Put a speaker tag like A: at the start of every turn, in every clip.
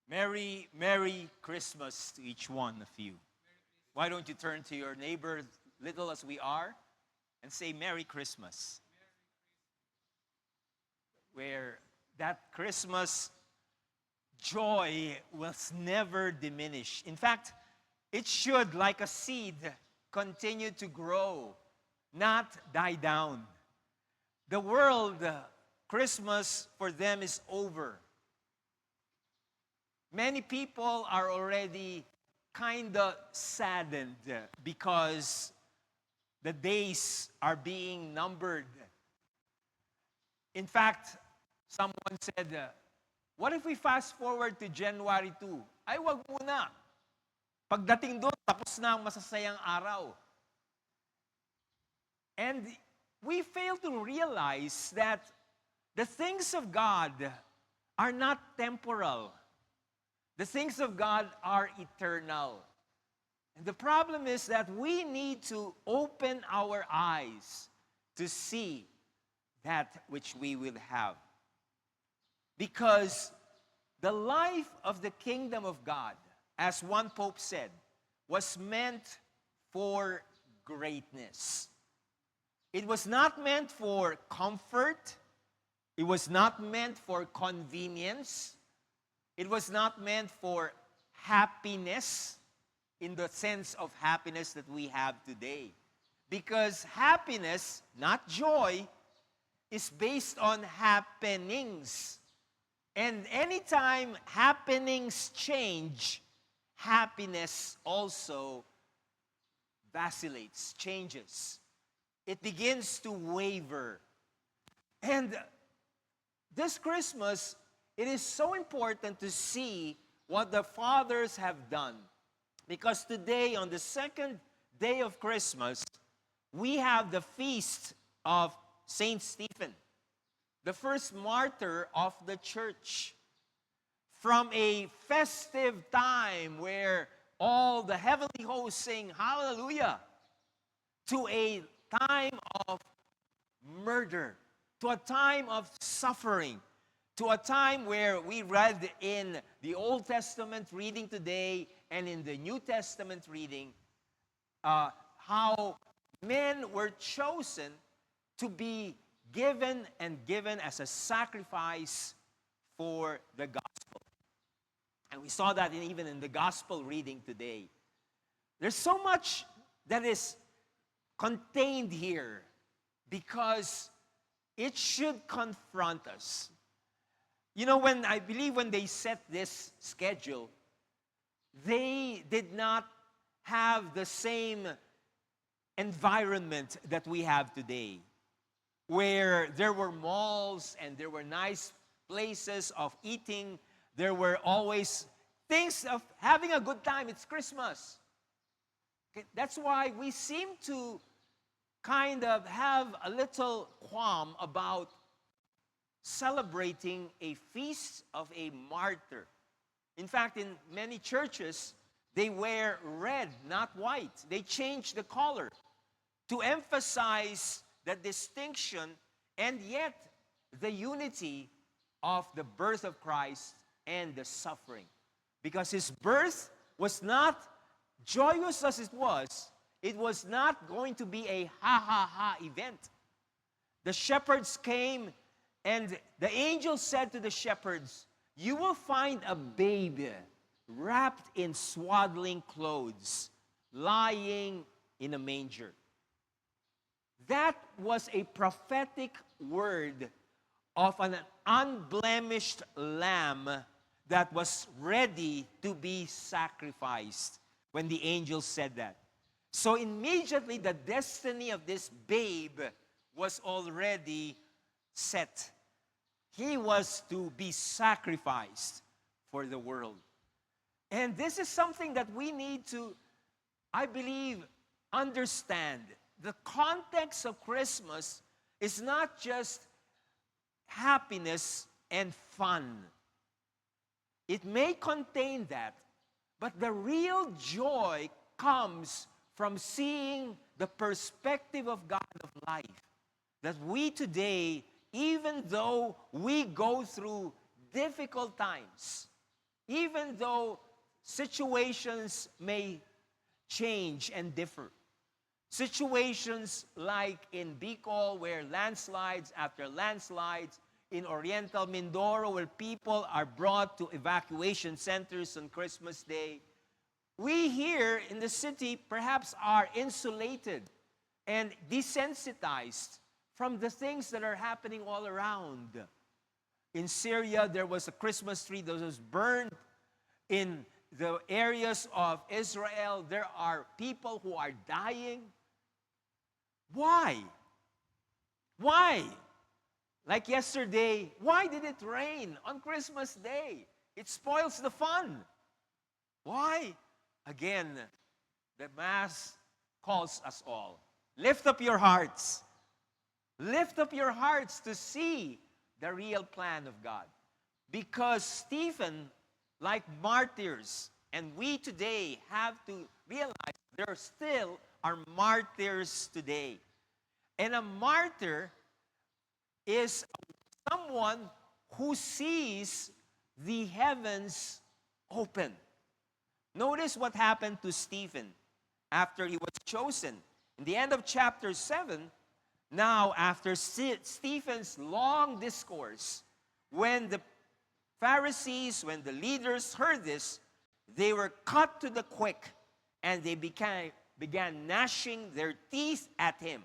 A: Merry, Merry Christmas to each one of you. Why don't you turn to your neighbor, little as we are, and say Merry Christmas? Where that Christmas joy was never diminished. In fact, it should, like a seed, continue to grow, not die down. The world, Christmas for them is over. Many people are already kind of saddened because the days are being numbered. In fact, someone said, what if we fast forward to January 2? Ay, wag muna. Pagdating doon, tapos na ang masasayang araw. And we fail to realize that the things of God are not temporal. The things of God are eternal. And the problem is that we need to open our eyes to see that which we will have. Because the life of the kingdom of God, as one pope said, was meant for greatness. It was not meant for comfort. It was not meant for convenience. It was not meant for happiness in the sense of happiness that we have today. Because happiness, not joy, is based on happenings. And anytime happenings change, happiness also vacillates, changes. It begins to waver. And this Christmas, it is so important to see what the fathers have done. Because today, on the second day of Christmas, we have the feast of Saint Stephen, the first martyr of the church. From a festive time where all the heavenly hosts sing hallelujah, to a time of murder, to a time of suffering, to a time where we read in the Old Testament reading today and in the New Testament reading how men were chosen to be given as a sacrifice for the gospel. And we saw that even in the gospel reading today. There's so much that is contained here because it should confront us. You know, when they set this schedule, they did not have the same environment that we have today, where there were malls and there were nice places of eating. There were always things of having a good time. It's Christmas. Okay? That's why we seem to kind of have a little qualm about celebrating a feast of a martyr. In fact, in many churches, they wear red, not white. They change the color to emphasize the distinction and yet the unity of the birth of Christ and the suffering. Because his birth was not joyous as it was not going to be a ha-ha-ha event. The shepherds came and the angel said to the shepherds, you will find a baby wrapped in swaddling clothes, lying in a manger. That was a prophetic word of an unblemished lamb that was ready to be sacrificed when the angel said that. So immediately the destiny of this babe was already set. He was to be sacrificed for the world. And this is something that we need to, I believe, understand. The context of Christmas is not just happiness and fun. It may contain that, but the real joy comes from seeing the perspective of God of life. That we today, even though we go through difficult times, Even though situations may change and differ. Situations like in Bicol, where landslides after landslides, in Oriental Mindoro, where people are brought to evacuation centers on Christmas Day. We here in the city perhaps are insulated and desensitized from the things that are happening all around. In Syria, there was a Christmas tree that was burned. In the areas of Israel, there are people who are dying. Why? Why? Like yesterday, why did it rain on Christmas Day? It spoils the fun. Why? Again, the Mass calls us all. Lift up your hearts. Lift up your hearts to see the real plan of God. Because Stephen, like martyrs, and we today have to realize there still are martyrs today. And a martyr is someone who sees the heavens open. Notice what happened to Stephen after he was chosen. In the end of chapter 7, now after Stephen's long discourse, when the Pharisees, when the leaders heard this, they were cut to the quick, and they began gnashing their teeth at him.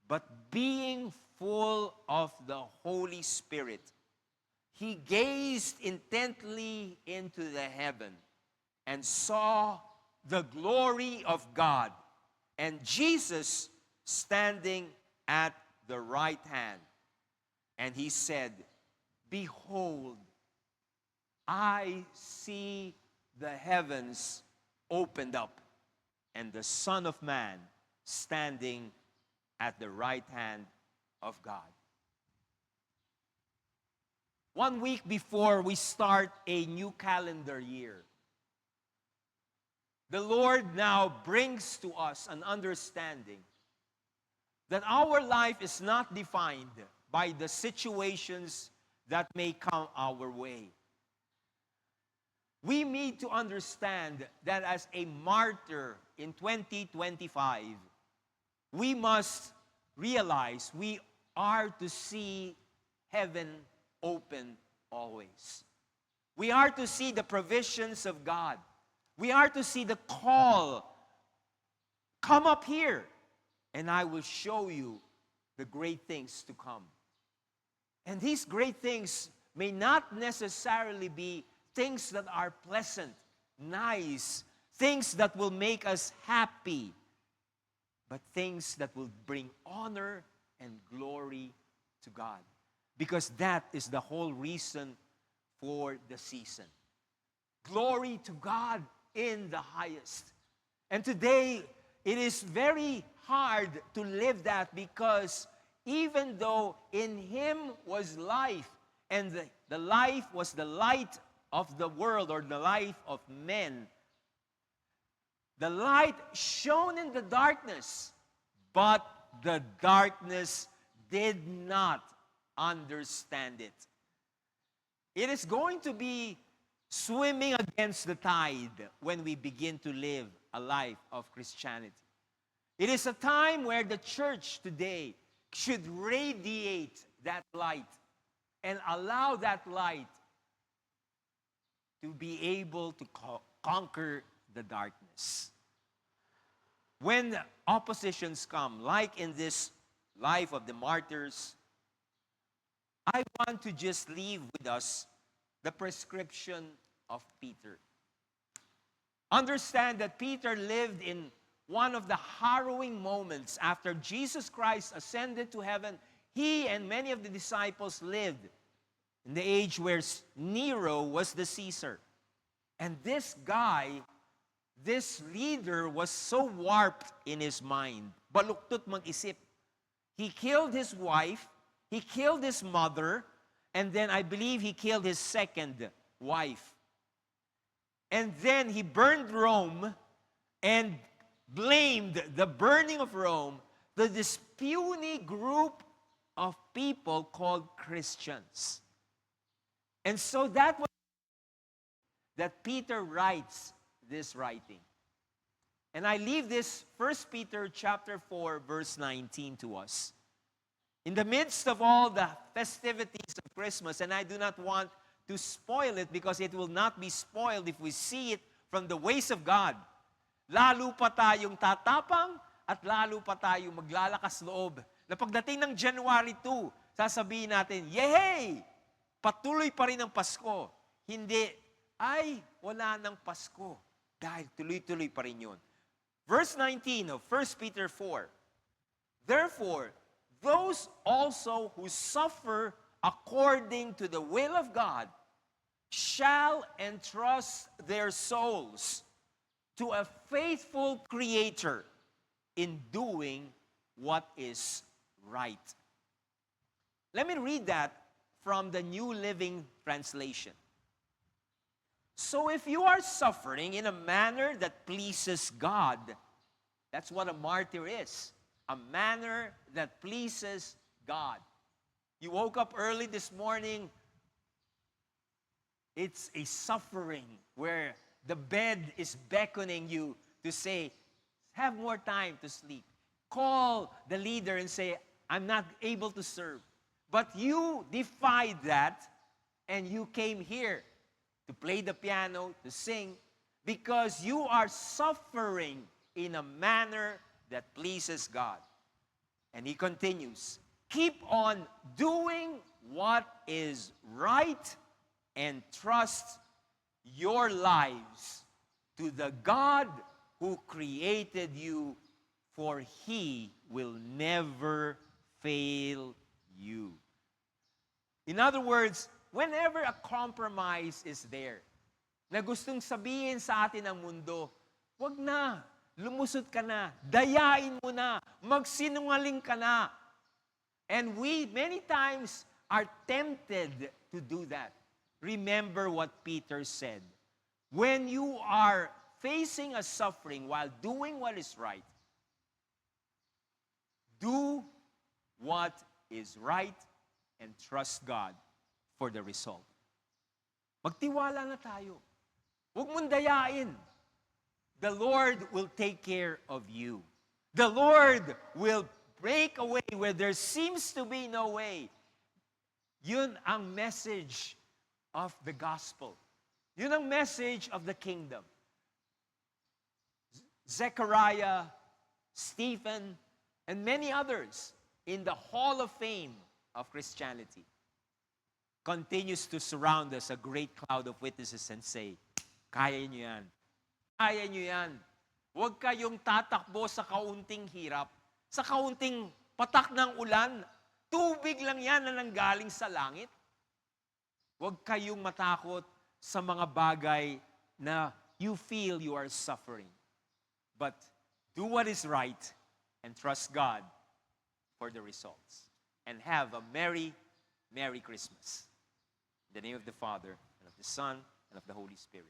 A: But being full of the Holy Spirit, he gazed intently into the heaven and saw the glory of God and Jesus standing at the right hand. And he said, "Behold, I see the heavens opened up, and the Son of Man standing at the right hand of God." 1 week before we start a new calendar year, the Lord now brings to us an understanding that our life is not defined by the situations that may come our way. We need to understand that as a martyr in 2025, we must realize we are to see heaven open always. We are to see the provisions of God. We are to see the call. Come up here, and I will show you the great things to come. And these great things may not necessarily be things that are pleasant, nice, things that will make us happy, but things that will bring honor and glory to God. Because that is the whole reason for the season. Glory to God in the highest. And today, it is very hard to live that, because even though in Him was life, and the life was the light of the world, or the life of men, the light shone in the darkness, but the darkness did not understand it. It is going to be swimming against the tide when we begin to live a life of Christianity. It is a time where the church today should radiate that light and allow that light to be able to conquer the darkness. When oppositions come, like in this life of the martyrs, I want to just leave with us the prescription of Peter. Understand that Peter lived in one of the harrowing moments after Jesus Christ ascended to heaven. He and many of the disciples lived in the age where Nero was the Caesar. And this guy, this leader, was so warped in his mind. Baluktot mag-isip. He killed his wife, he killed his mother, and then I believe he killed his second wife. And then he burned Rome and blamed the burning of Rome to this puny group of people called Christians. And so that was that Peter writes this writing. And I leave this 1 Peter chapter 4, verse 19 to us. In the midst of all the festivities of Christmas, and I do not want to spoil it because it will not be spoiled if we see it from the ways of God. Lalo pa tayong tatapang at lalo pa tayong maglalakas loob. Na pagdating ng January 2, sasabihin natin, yehey! Patuloy pa rin ang Pasko. Hindi, ay wala ng Pasko. Dahil tuloy-tuloy pa rin yun. Verse 19 of 1 Peter 4. Therefore, those also who suffer according to the will of God shall entrust their souls to a faithful Creator in doing what is right. Let me read that from the New Living Translation. So if you are suffering in a manner that pleases God, that's what a martyr is, a manner that pleases God. You woke up early this morning, it's a suffering where the bed is beckoning you to say, have more time to sleep. Call the leader and say, I'm not able to serve. But you defied that and you came here to play the piano, to sing, because you are suffering in a manner that pleases God. And he continues, keep on doing what is right and trust your lives to the God who created you, for he will never fail you. In other words, whenever a compromise is there, na gustong sabihin sa atin ng mundo, wag na, lumusot ka na, dayain mo na, magsinungaling ka na. And we many times are tempted to do that. Remember what Peter said. When you are facing a suffering while doing what is right, do what is right and trust God for the result. Magtiwala na tayo. Huwag mong dayain. The Lord will take care of you. The Lord will break a way where there seems to be no way. Yun ang message of the gospel. Yun ang message of the kingdom. Zechariah, Stephen, and many others in the Hall of Fame of Christianity continues to surround us, a great cloud of witnesses, and say, kaya nyo yan. Kaya nyo yan. Huwag kayong tatakbo sa kaunting hirap, sa kaunting patak ng ulan. Tubig lang yan na nanggaling sa langit. Huwag kayong matakot sa mga bagay na you feel you are suffering. But do what is right and trust God for the results. And have a Merry, Merry Christmas. In the name of the Father, and of the Son, and of the Holy Spirit.